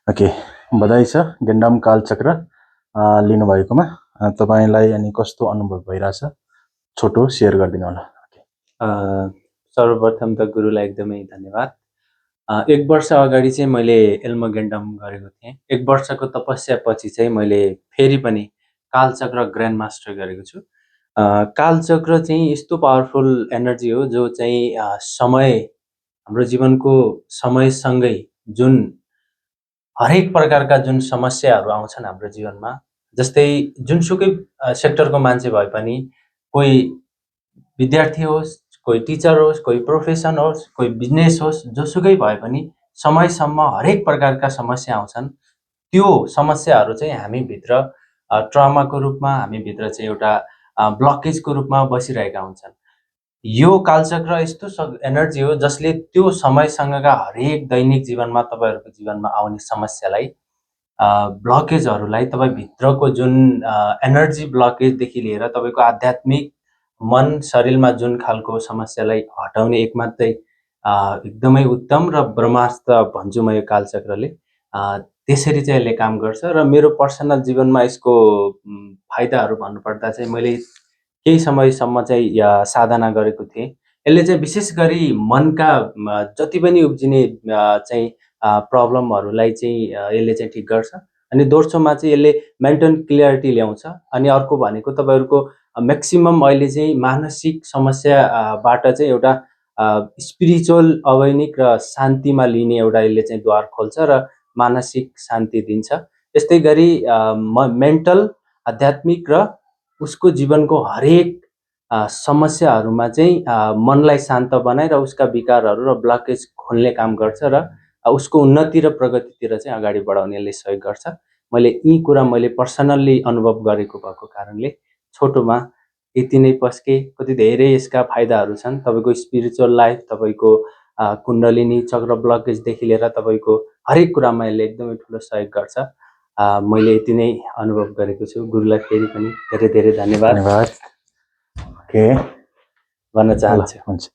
Okay, बधाई छ गेन्डाम कालचक्र लिनुभएकोमा। तपाईलाई अनि कस्तो अनुभव भइरहेछ छोटो सेयर गरिदिनु होला। सर्वप्रथम त गुरुलाई एकदमै धन्यवाद। 1 वर्ष अगाडि चाहिँ मैले एल्मो गेन्डम गरेको थिएँ। 1 वर्षको तपस्यापछि चाहिँ मैले फेरि पनि कालचक्र ग्रान्ड मास्टर गरेको छु। कालचक्र चाहिँ यस्तो पावरफुल एनर्जी हो जो चाहिँ समय, हाम्रो जीवनको समयसँगै जुन हरेक प्रकारका जुन समस्याहरू आउँछन् हाम्रो जीवनमा, जस्तै जुनसुकै सेक्टरको मान्छे भए पनि, कोही विद्यार्थी होस्, कोही टिचर होस्, कोही प्रोफेसन होस्, कोही बिजनेस होस्, जोसुकै भए पनि समयसम्म हरेक प्रकारका समस्या आउँछन्। त्यो समस्याहरू चाहिँ हामीभित्र ट्रमा को रूपमा, हामीभित्र चाहिँ एउटा ब्लकेजको रूपमा बसिरहेका हुन्छन्। यो कालचक्र यस्तो एनर्जी हो जसले त्यो समयसँगका हरेक दैनिक जीवनमा, तपाईहरुको जीवनमा आउने समस्यालाई, ब्लकेजहरूलाई, तपाईभित्रको जुन एनर्जी ब्लकेजदेखि लिएर तपाईको आध्यात्मिक मन शरीरमा जुन खालको समस्यालाई हटाउने एक मात्रै एकदमै उत्तम र ब्रह्मास्त्र भन्छु म यो कालचक्रले। त्यसरी चाहिँ यसले काम गर्छ र मेरो पर्सनल जीवनमा यसको फाइदाहरू भन्नुपर्दा चाहिँ मैले केही समयसम्म चाहिँ साधना गरेको थिएँ। यसले चाहिँ विशेष गरी मनका जति पनि उब्जिने चाहिँ प्रब्लमहरूलाई चाहिँ यसले चाहिँ ठिक गर्छ। अनि दोस्रोमा चाहिँ यसले मेन्टल क्लियरिटी ल्याउँछ। अनि अर्को भनेको तपाईहरुको म्याक्सिमम अहिले चाहिँ मानसिक समस्याबाट चाहिँ एउटा स्पिरिचुअल अवेनिक र शान्तिमा लिने एउटा यसले चाहिँ द्वार खोल्छ र मानसिक शान्ति दिन्छ। यस्तै गरी मेन्टल, आध्यात्मिक र उसको जीवनको हरेक समस्याहरूमा चाहिँ मनलाई शान्त बनाइ र उसका विकारहरू र ब्लकेज खोल्ने काम गर्छ र उसको उन्नति र प्रगतितिर चाहिँ अगाडि बढाउने यसले सहयोग गर्छ। मैले यी कुरा मैले पर्सनल्ली अनुभव गरेको भएको कारणले छोटोमा यति नै पस्के। कति धेरै यसका फाइदाहरू छन्। तपाईको स्पिरिचुअल लाइफ, तपाईको कुण्डलिनी चक्र ब्लकेजदेखि लिएर तपाईको हरेक कुरामा यसले एकदमै ठुलो सहयोग गर्छ। मैले यति नै अनुभव गरेको छु। गुरुलाई फेरि पनि धेरै धेरै धन्यवाद ओके भन्न चाहन्छु। हुन्छ।